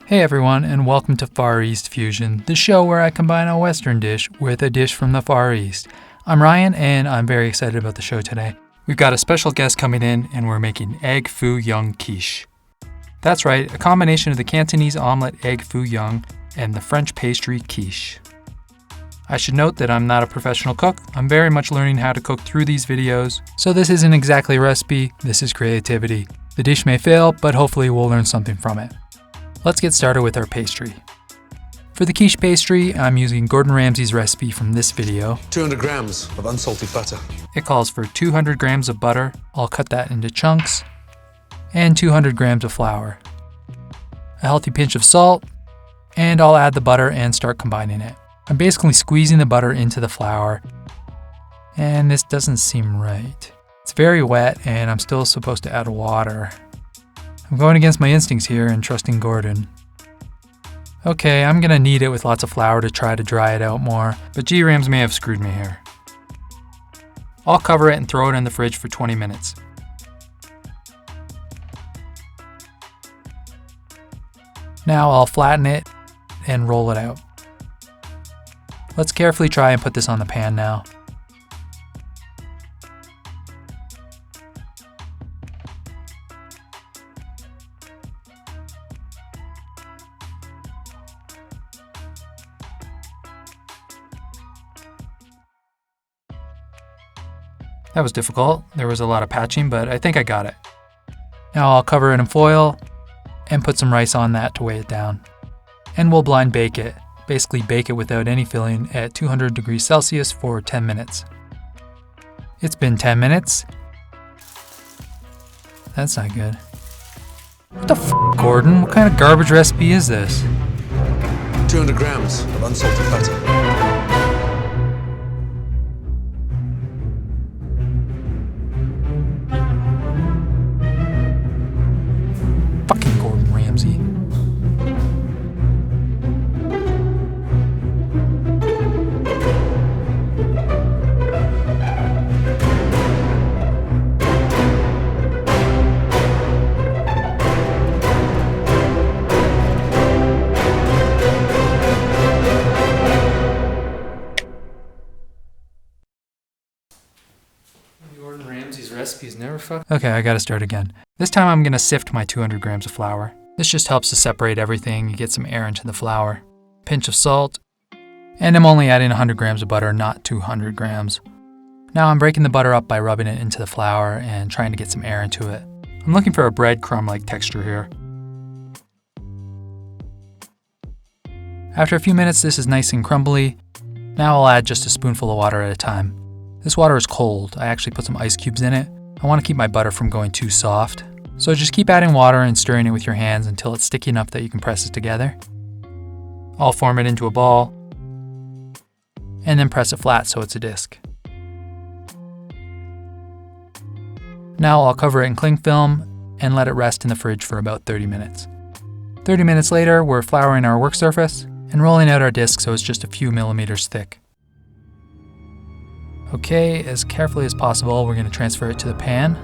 Hey everyone, and welcome to Far East Fusion, the show where I combine a Western dish with a dish from the Far East. I'm Ryan, and I'm very excited about the show today. We've got a special guest coming in, and we're making egg foo young quiche. That's right, a combination of the Cantonese omelet egg foo young and the French pastry quiche. I should note that I'm not a professional cook. I'm very much learning how to cook through these videos, so this isn't exactly a recipe, this is creativity. The dish may fail, but hopefully we'll learn something from it. Let's get started with our pastry. For the quiche pastry, I'm using Gordon Ramsay's recipe from this video. 200 grams of unsalted butter. It calls for 200 grams of butter, I'll cut that into chunks, and 200 grams of flour. A healthy pinch of salt, and I'll add the butter and start combining it. I'm basically squeezing the butter into the flour, and this doesn't seem right. It's very wet, and I'm still supposed to add water. I'm going against my instincts here and trusting Gordon. Okay, I'm gonna knead it with lots of flour to try to dry it out more, but G-Rams may have screwed me here. I'll cover it and throw it in the fridge for 20 minutes. Now I'll flatten it and roll it out. Let's carefully try and put this on the pan now. That was difficult. There was a lot of patching, but I think I got it. Now I'll cover it in foil and put some rice on that to weigh it down. And we'll blind bake it. Basically bake it without any filling at 200 degrees Celsius for 10 minutes. It's been 10 minutes. That's not good. What the f***, Gordon? What kind of garbage recipe is this? 200 grams of unsalted butter. Fucking Gordon Ramsay. Gordon Ramsay's recipes never fuck. Okay, I gotta start again. This time I'm gonna sift my 200 grams of flour. This just helps to separate everything and get some air into the flour. Pinch of salt. And I'm only adding 100 grams of butter, not 200 grams. Now I'm breaking the butter up by rubbing it into the flour and trying to get some air into it. I'm looking for a breadcrumb-like texture here. After a few minutes, this is nice and crumbly. Now I'll add just a spoonful of water at a time. This water is cold. I actually put some ice cubes in it. I want to keep my butter from going too soft. So just keep adding water and stirring it with your hands until it's sticky enough that you can press it together. I'll form it into a ball and then press it flat so it's a disc. Now I'll cover it in cling film and let it rest in the fridge for about 30 minutes. 30 minutes later, we're flouring our work surface and rolling out our disc so it's just a few millimeters thick. Okay, as carefully as possible, we're going to transfer it to the pan.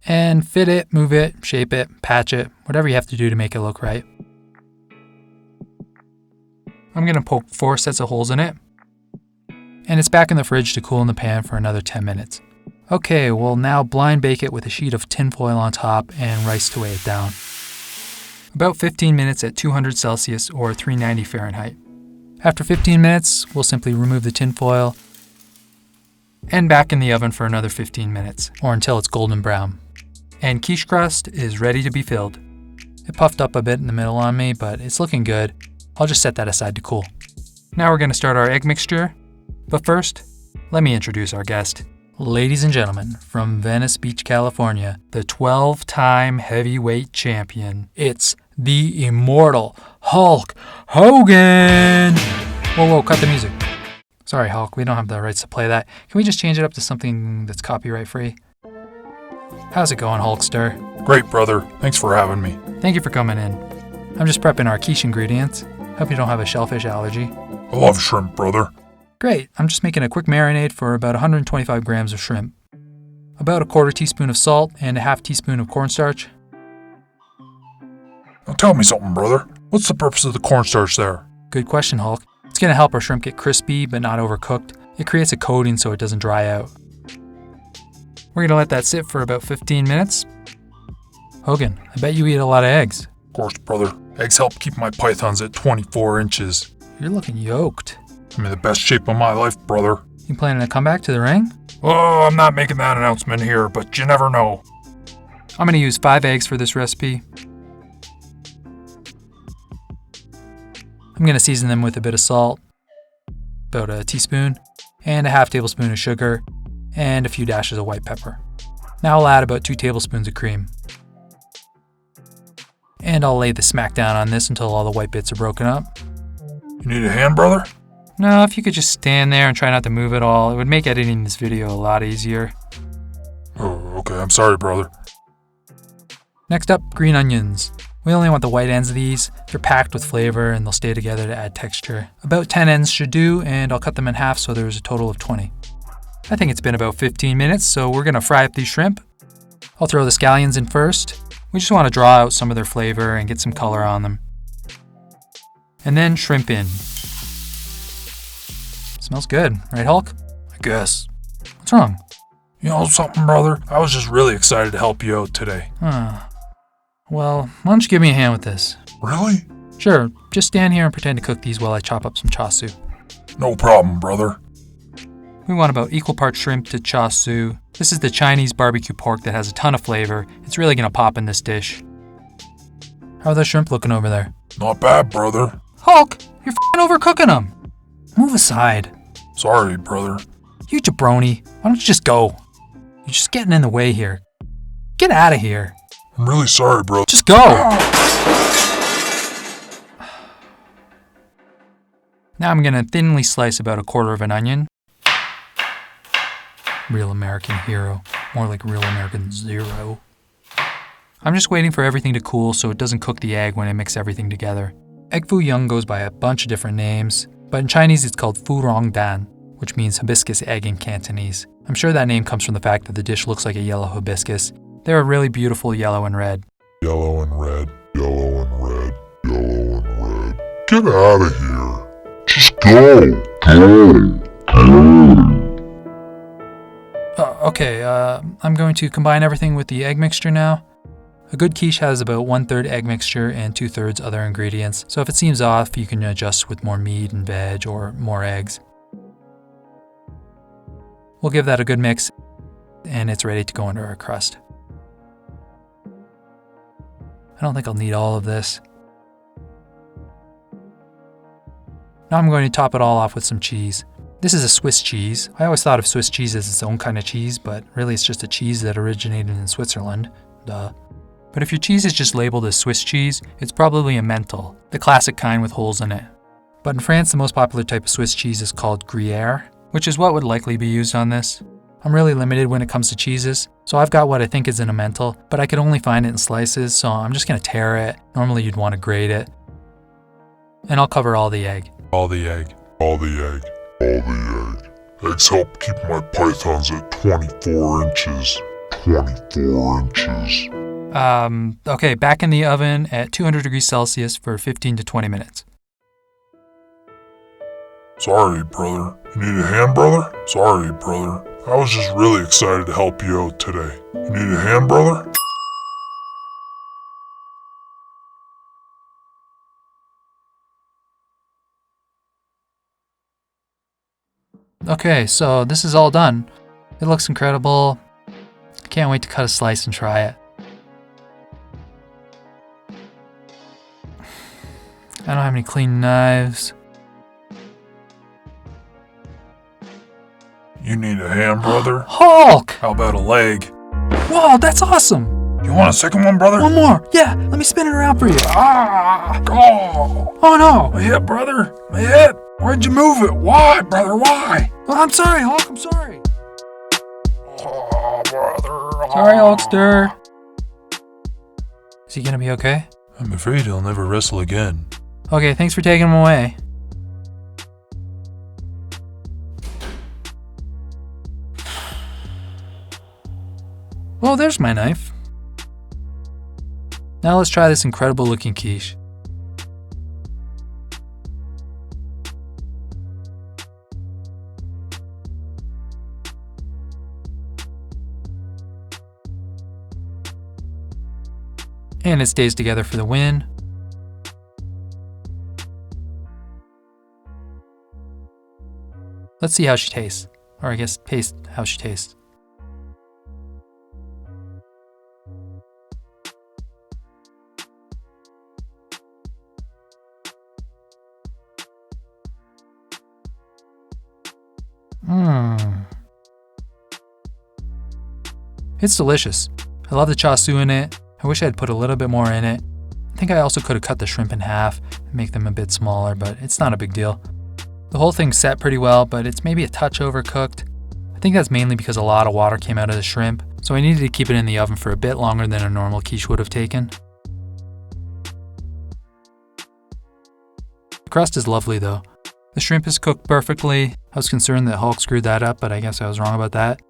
And fit it, move it, shape it, patch it, whatever you have to do to make it look right. I'm going to poke 4 sets of holes in it. And it's back in the fridge to cool in the pan for another 10 minutes. Okay, we'll now blind bake it with a sheet of tin foil on top and rice to weigh it down. About 15 minutes at 200 Celsius or 390 Fahrenheit. After 15 minutes, we'll simply remove the tin foil and back in the oven for another 15 minutes or until it's golden brown. And quiche crust is ready to be filled. It puffed up a bit in the middle on me, but it's looking good. I'll just set that aside to cool. Now we're going to start our egg mixture. But first, let me introduce our guest. Ladies and gentlemen, from Venice Beach, California, the 12-time heavyweight champion. It's the immortal Hulk Hogan! Whoa, cut the music. Sorry, Hulk, we don't have the rights to play that. Can we just change it up to something that's copyright free? How's it going, Hulkster? Great, brother. Thanks for having me. Thank you for coming in. I'm just prepping our quiche ingredients. Hope you don't have a shellfish allergy. I love shrimp, brother. Great, I'm just making a quick marinade for about 125 grams of shrimp. About a quarter teaspoon of salt and a half teaspoon of cornstarch. Now tell me something, brother. What's the purpose of the cornstarch there? Good question, Hulk. It's going to help our shrimp get crispy but not overcooked. It creates a coating so it doesn't dry out. We're going to let that sit for about 15 minutes. Hogan, I bet you eat a lot of eggs. Of course, brother. Eggs help keep my pythons at 24 inches. You're looking yoked. I'm in the best shape of my life, brother. You planning to come back to the ring? Oh, I'm not making that announcement here, but you never know. I'm going to use 5 eggs for this recipe. I'm going to season them with a bit of salt, about a teaspoon, and a half tablespoon of sugar, and a few dashes of white pepper. Now I'll add about 2 tablespoons of cream. And I'll lay the smack down on this until all the white bits are broken up. You need a hand, brother? No, if you could just stand there and try not to move at all, it would make editing this video a lot easier. Oh, okay. I'm sorry, brother. Next up, green onions. We only want the white ends of these. They're packed with flavor and they'll stay together to add texture. About 10 ends should do, and I'll cut them in half so there's a total of 20. I think it's been about 15 minutes, so we're gonna fry up these shrimp. I'll throw the scallions in first. We just want to draw out some of their flavor and get some color on them. And then shrimp in. Smells good, right, Hulk? I guess. What's wrong? You know something, brother? I was just really excited to help you out today. Well, why don't you give me a hand with this? Really? Sure, just stand here and pretend to cook these while I chop up some cha siu. No problem, brother. We want about equal parts shrimp to cha siu. This is the Chinese barbecue pork that has a ton of flavor. It's really gonna pop in this dish. How are the shrimp looking over there? Not bad, brother. Hulk, you're f***ing overcooking them. Move aside. Sorry, brother. You jabroni, why don't you just go? You're just getting in the way here. Get out of here. I'm really sorry, brother. Just go. Now I'm gonna thinly slice about a quarter of an onion. Real American hero. More like real American zero. I'm just waiting for everything to cool so it doesn't cook the egg when I mix everything together. Egg foo young goes by a bunch of different names, but in Chinese it's called Fúróng dan, which means hibiscus egg in Cantonese. I'm sure that name comes from the fact that the dish looks like a yellow hibiscus. They're a really beautiful yellow and red. Yellow and red, yellow and red, yellow and red. Get out of here. Just go. Go. Okay, I'm going to combine everything with the egg mixture now. A good quiche has about 1/3 egg mixture and 2/3 other ingredients, so if it seems off, you can adjust with more meat and veg or more eggs. We'll give that a good mix, and it's ready to go under our crust. I don't think I'll need all of this. Now I'm going to top it all off with some cheese. This is a Swiss cheese. I always thought of Swiss cheese as its own kind of cheese, but really it's just a cheese that originated in Switzerland. Duh. But if your cheese is just labeled as Swiss cheese, it's probably a mental, the classic kind with holes in it. But in France, the most popular type of Swiss cheese is called Gruyere, which is what would likely be used on this. I'm really limited when it comes to cheeses, so I've got what I think is an emmental, but I could only find it in slices, so I'm just gonna tear it. Normally you'd want to grate it. And I'll cover all the egg. All the egg. All the egg. All the egg. Eggs help keep my pythons at 24 inches. 24 inches. Okay, back in the oven at 200 degrees Celsius for 15 to 20 minutes. Sorry, brother. You need a hand, brother? Sorry, brother. I was just really excited to help you out today. You need a hand, brother? Okay, so this is all done. It looks incredible. I can't wait to cut a slice and try it. I don't have any clean knives. You need a hand, brother? Hulk! How about a leg? Whoa, that's awesome! You want a second one, brother? One more! Yeah, let me spin it around for you. Ah! Oh! Oh no! My hip, brother! My hip! Why'd you move it? Why, brother? Why? Oh, I'm sorry, Hulk, I'm sorry. Oh, brother. Sorry, Hulkster. Is he gonna be okay? I'm afraid he'll never wrestle again. Okay, thanks for taking him away. Well, there's my knife. Now let's try this incredible looking quiche. And it stays together for the win. Let's see how she tastes. Or I guess taste how she tastes. It's delicious. I love the char siu in it. I wish I had put a little bit more in it. I think I also could have cut the shrimp in half and make them a bit smaller, but it's not a big deal. The whole thing's set pretty well, but it's maybe a touch overcooked. I think that's mainly because a lot of water came out of the shrimp, so I needed to keep it in the oven for a bit longer than a normal quiche would have taken. The crust is lovely though. The shrimp is cooked perfectly. I was concerned that Hulk screwed that up, but I guess I was wrong about that.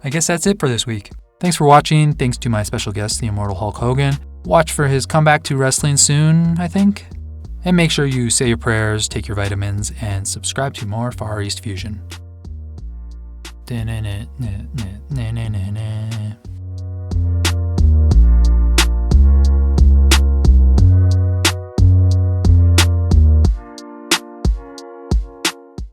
I guess that's it for this week. Thanks for watching. Thanks to my special guest, the immortal Hulk Hogan. Watch for his comeback to wrestling soon, I think. And make sure you say your prayers, take your vitamins, and subscribe to more Far East Fusion.